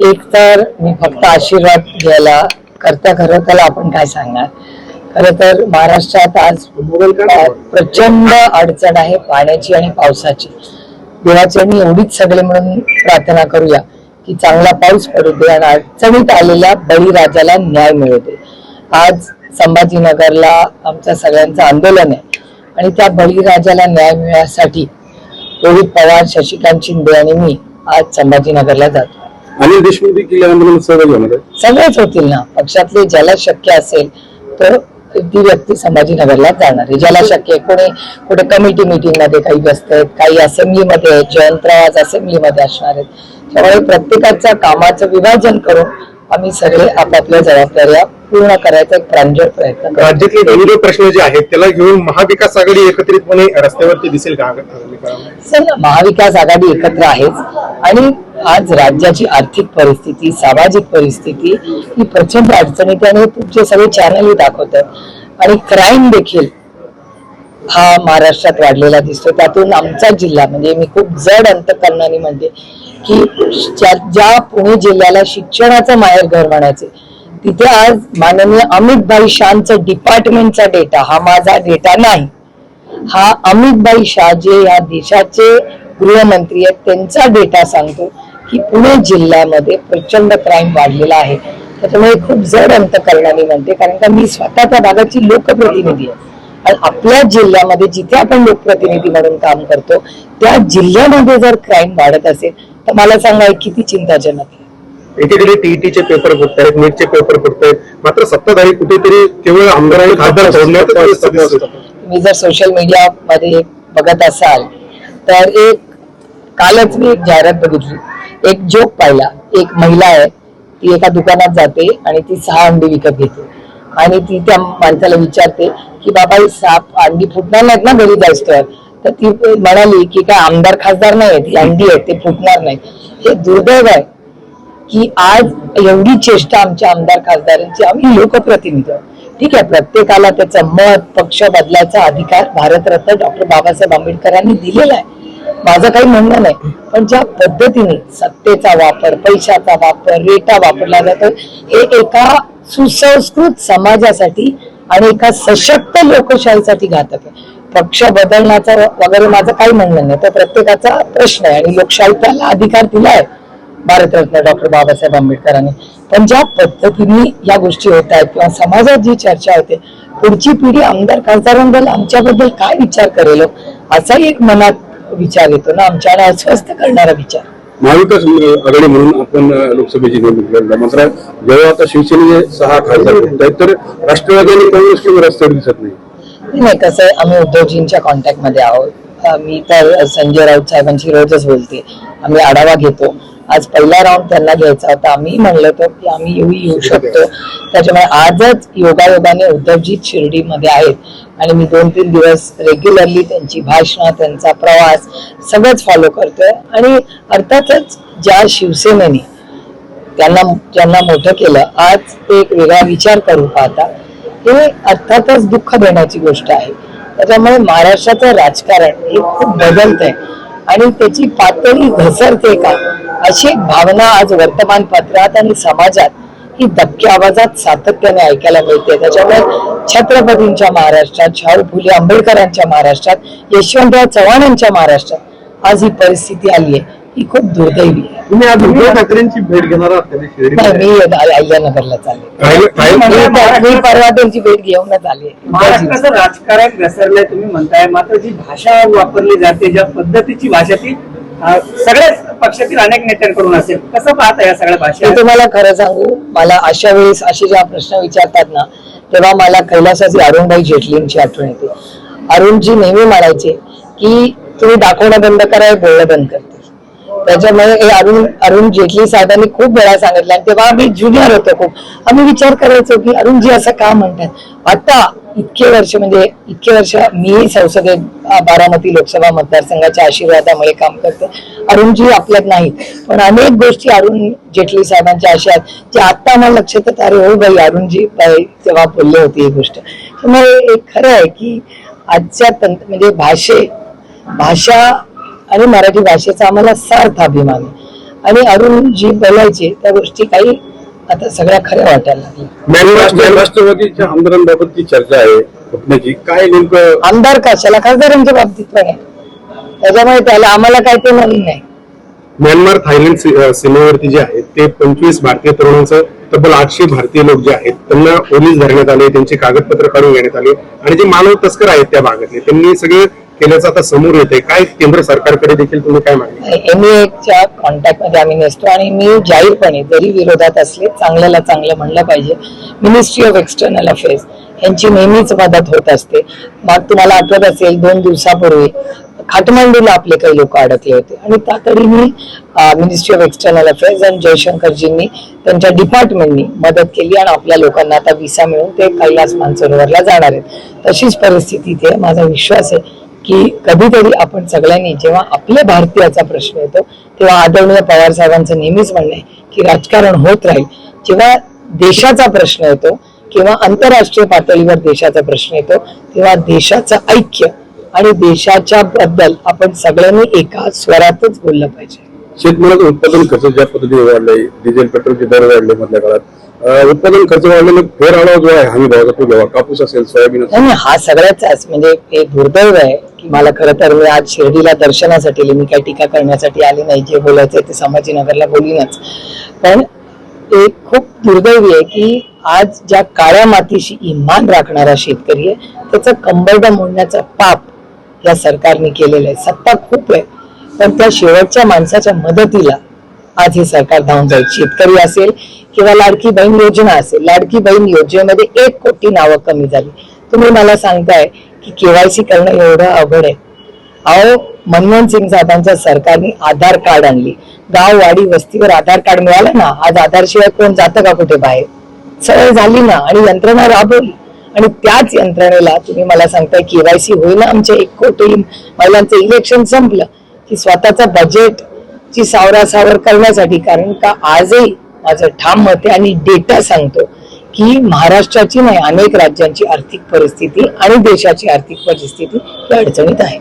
एक तर मी फक्त आशीर्वाद घ्यायला करता, खरं त्याला आपण काय सांगणार. खरं तर महाराष्ट्रात आज प्रचंड अडचण आहे पाण्याची आणि पावसाची. देवाची आणि एवढीच सगळे म्हणून प्रार्थना करूया की चांगला पाऊस पडू दे आणि अडचणीत आलेल्या बळीराजाला न्याय मिळू दे. आज संभाजीनगरला आमच्या सगळ्यांचं आंदोलन आहे आणि त्या बळीराजाला न्याय मिळण्यासाठी रोहित पवार, शशिकांत शिंदे आणि मी आज संभाजीनगरला जातो. अनिल देशमुख देखील सगळेच होतील ना. पक्षातले ज्याला शक्य असेल तर ती व्यक्ती संभाजीनगरला जाणार आहे. ज्याला शक्य आहे, कोणी कुठे कमिटी मीटिंग मध्ये काही बसत आहेत, काही असेंब्लीमध्ये आहेत, जयंतराव आज असेंब्लीमध्ये असणार आहेत. त्यामुळे प्रत्येकाच्या कामाचं विभाजन करून आम्ही सगळे आपापल्या जबाबदाऱ्या पूर्ण करायचा एक प्रांजळ प्रयत्न करू. राज्यातले विविध प्रश्न जे आहेत त्याला घेऊन महाविकास आघाडी एकत्रितपणे रस्त्यावरती दिसेल का? महाविकास आघाडी एकत्र आहेच आणि आज राज्याची आर्थिक परिस्थिती, सामाजिक परिस्थिती ही प्रचंड अडचणीत आणि तुमचे सगळे चॅनलही दाखवतात आणि क्राईम देखील हा महाराष्ट्रात वाढलेला दिसतो. त्यातून आमचा जिल्हा म्हणजे मी खूप जड अंतकरणाने म्हणते की ज्या पुणे जिल्ह्याला शिक्षणाचं माहेरघर म्हणायचे, तिथे आज माननीय अमितभाई शाहचं डिपार्टमेंटचा डेटा, हा माझा डेटा नाही, हा अमितभाई शाह जे या देशाचे गृहमंत्री आहेत त्यांचा डेटा सांगतो की पुणे जिल्ह्यामध्ये प्रचंड क्राईम वाढलेला आहे. त्याच्यामुळे खूप जड अंतकरणाने म्हणते, कारण का मी स्वतः त्या भागाची लोकप्रतिनिधी आहे आणि आपल्या जिल्ह्यामध्ये जिथे आपण लोकप्रतिनिधी म्हणून काम करतो त्या जिल्ह्यामध्ये जर क्राईम वाढत असेल तर मला सांगा किती चिंताजनक आहे. एकीकडे टीईटीचे पेपर फुटत आहेत, नीटचे पेपर फुटत आहेत, मात्र सत्ताधारी कुठेतरी केवळ आमदार आणि खासदार सोडण्यात. तुम्ही जर सोशल मीडिया मध्ये बघत असाल तर कालच मी एक जाहिरात बघितली, एक जोक पाहिला. एक महिला आहे, ती एका दुकानात जाते आणि ती 6 अंडी विकत घेते आणि ती त्या माणसाला विचारते की बाबा ही 6 अंडी फुटणार नाहीत ना घरी जायचं. तर ती म्हणाली की काय आमदार खासदार नाही, ती अंडी आहेत, ते फुटणार नाही. हे दुर्दैव आहे की आज एवढी चेष्टा आमच्या आमदार खासदारांची. आम्ही लोकप्रतिनिधी आहोत, ठीक आहे, प्रत्येकाला त्याचं मत, पक्ष बदलायचा अधिकार भारतरत्न डॉक्टर बाबासाहेब आंबेडकरांनी दिलेला आहे, माझं काही म्हणणं नाही. पण ज्या पद्धतीने सत्तेचा वापर, पैशाचा वापर, रेटा वापरला जातो हे एका सुसंस्कृत समाजासाठी आणि एका सशक्त लोकशाहीसाठी घातक आहे. पक्ष बदलण्याचा वगैरे माझं काही म्हणणं नाही, तो प्रत्येकाचा प्रश्न आहे आणि लोकशाहीला अधिकार दिलाय भारतरत्न डॉक्टर बाबासाहेब आंबेडकरांनी. पण ज्या पद्धतीने या गोष्टी होत आहेत किंवा समाजात जी चर्चा होते, पुढची पिढी आमदार खासदारांबद्दल आमच्याबद्दल काय विचार करेल असाही एक मनात विचार येतो ना, आमच्याला अस्वस्थ करणारा विचार. महाविकास आघाडी म्हणून आपण लोकसभेची निवडणूक लढला, मात्र जेव्हा आता शिवसेनेचे 6 खासदार आहेत तर राष्ट्रवादी आणि काँग्रेस किंवा रस्त्यावर दिसत नाही. कसं आहे, आम्ही उद्धवजींच्या कॉन्टॅक्ट मध्ये आहोत. मी तर संजय राऊत साहेबांशी रोजच बोलते, आम्ही आढावा घेतो. आज पहिला राऊंड त्यांना घ्यायचा होता, आम्ही म्हणलो होतो की आम्ही येऊ शकतो. त्याच्यामुळे आजच योगायोगाने उद्धवजी शिर्डीमध्ये आहेत आणि मी 2-3 दिवस रेग्युलरली त्यांची भाषणं, त्यांचा प्रवास सगळंच फॉलो करतोय. आणि अर्थातच ज्या शिवसेनेने ज्यांना मोठं केलं, आज ते एक वेगळा विचार करू पाहता, हे अर्थातच दुःख देण्याची गोष्ट आहे. त्याच्यामुळे महाराष्ट्राचं राजकारण हे खूप बदलतंय आणि त्याची पातळी घसरते का अशी एक भावना आज वर्तमानपत्रात आणि समाजात ही दबक्या आवाजात सातत्याने ऐकायला मिळते. त्याच्यामुळे छत्रपतींच्या महाराष्ट्रात, शाहू फुले आंबेडकरांच्या महाराष्ट्रात, यशवंतराव चव्हाणांच्या महाराष्ट्रात आज ही परिस्थिती आली आहे, ही खूप दुर्दैवी आहे. तुम्ही आज उद्धव ठाकरेंची भेट घेणार आहात? मी अय्यानगरला चालले, मी परवा त्यांची भेट घेऊनच आली. महाराष्ट्राचं राजकारण घसरलंय तुम्ही म्हणताय, मात्र जी भाषा वापरली जाते, ज्या पद्धतीची भाषा ती सगळ्याच पक्षातील अनेक नेत्यांकडून असेल, कसं पाहता या सगळ्या भाषा? तुम्हाला खरं सांगू, मला अशा वेळेस असे जेव्हा प्रश्न विचारतात ना, तेव्हा मला कैलासाची अरुणभाई जेटलींची आठवण येते. अरुणजी नेहमी म्हणायचे की तुम्ही दाखवणं बंद करा, बोलणं बंद करते. त्याच्यामुळे अरुण जेटली साहेबांनी खूप वेळा सांगितलं आणि तेव्हा आम्ही ज्युनियर होतो खूप, आम्ही विचार करायचो की अरुणजी असं का म्हणतात. आता इतके वर्ष मी संसदेत बारामती लोकसभा मतदारसंघाच्या आशीर्वादामुळे काम करते. अरुणजी आपल्यात नाहीत, पण अनेक गोष्टी अरुण जेटली साहेबांच्या अशा आहेत जे आता आम्हाला लक्षात येतात, अरे हो बाई अरुणजी तेव्हा बोलले होते ही गोष्ट. त्यामुळे खरं आहे की आजच्या म्हणजे भाषा आणि मराठी भाषेचा आम्हाला सार्थ अभिमान आहे. आणि अरुण जी बोलायचे त्या गोष्टी काही आता सगळ्या खऱ्या वाटायला लागल्या. राष्ट्रवादीच्या आमदारांबाबत जी चर्चा आहे फुटण्याची, काय नेमकं आमदार कशाला, खासदारांच्या बाबतीत पण आहे, त्याच्यामुळे त्याला आम्हाला काय ते नवीन नाही. म्यानमार थायलंड सीमेवरती जे आहेत ते 25 भारतीय तरुणांचं तब्बल 800 भारतीय लोक जे आहेत त्यांना पोलीस धरण्यात आले, त्यांची कागदपत्र काढून घेण्यात आले आणि जे मानव तस्कर आहेत त्या भागातले त्यांनी सगळं केल्याचं आता समोर येते. काय केंद्र सरकारकडे देखील तुम्ही काय मागणी? एमईएच्या कॉन्टॅक्ट मध्ये आम्ही नसतो आणि मी जाहीरपणे जरी विरोधात असले, चांगल्याला चांगलं म्हणलं पाहिजे. मिनिस्ट्री ऑफ एक्सटर्नल अफेअर्स यांची नेहमीच मदत होत असते. मग तुम्हाला आठवत असेल 2 दिवसापूर्वी काठमांडूला आपले काही लोक अडकले होते आणि त्यातरी मी मिनिस्ट्री ऑफ एक्सटर्नल अफेअर्स आणि जयशंकरजींनी त्यांच्या डिपार्टमेंटनी मदत केली आणि आपल्या लोकांना आता व्हिसा मिळून ते कैलास मानसरोवरला जाणार आहेत. तशीच परिस्थिती इथे. माझा विश्वास आहे की कधीतरी आपण सगळ्यांनी, जेव्हा आपल्या भारतीयाचा प्रश्न येतो तेव्हा आदरणीय पवार साहेबांचं नेहमीच म्हणणं आहे की राजकारण होत राहील. जेव्हा देशाचा प्रश्न येतो किंवा आंतरराष्ट्रीय पातळीवर देशाचा प्रश्न येतो तेव्हा देशाचं ऐक्य आणि देशाच्या बद्दल आपण सगळ्यांनी एका स्वरातच बोललं पाहिजे. शेतमालाचं उत्पादन खर्च ज्या पद्धतीने वाढलाय, डिझेल पेट्रोलचे दर वाढले मधल्या काळात, उत्पादन खर्च वाढल्याने फेर आढावा जो आहे हमी भावाचा तो घ्यावा, कापूस असेल, सोयाबीन असेल. नाही, हा सगळ्याचाच म्हणजे हे दुर्दैव आहे की मला खरं तर मी आज शिर्डीला दर्शनासाठी आले, मी काही टीका करण्यासाठी आले नाही. जे बोलायचंय ते संभाजीनगरला बोलीनच. पण एक खूप दुर्दैवी आहे की आज ज्या काळ्या मातीशी इमान राखणारा शेतकरी आहे त्याचं कंबरडं मोडण्याचं पाप या सरकारने केलेलं आहे. सत्ता खूप आहे पण त्या शेवटच्या माणसाच्या मदतीला आज हे सरकार धावून जाईल. शेतकरी असेल किंवा लाडकी बहीण योजना असेल, लाडकी बहीण योजनेमध्ये 1 कोटी नावं कमी झाली. तुम्ही मला सांगताय की केवायसी करणं एवढं अवघड आहे. अहो, मनमोहन सिंग साहेबांच्या सरकारने आधार कार्ड आणली, गाव वाडी वस्तीवर आधार कार्ड मिळालं ना. आज आधार शिवाय कोण जातं का कुठे बाहेर? सवय झाली ना आणि यंत्रणा राबवली आणि त्याच यंत्रणेला तुम्ही मला सांगताय केवायसी होईना. आमच्या 1 कोटी महिलांचं इलेक्शन संपलं की स्वतःचा बजेट ची सावरासावर करण्यासाठी. कारण का आजही माझं ठाम मत आहे आणि डेटा सांगतो की महाराष्ट्राची नाही अनेक राज्यांची आर्थिक परिस्थिती आणि देशाची आर्थिक परिस्थिती अडचणीत आहे.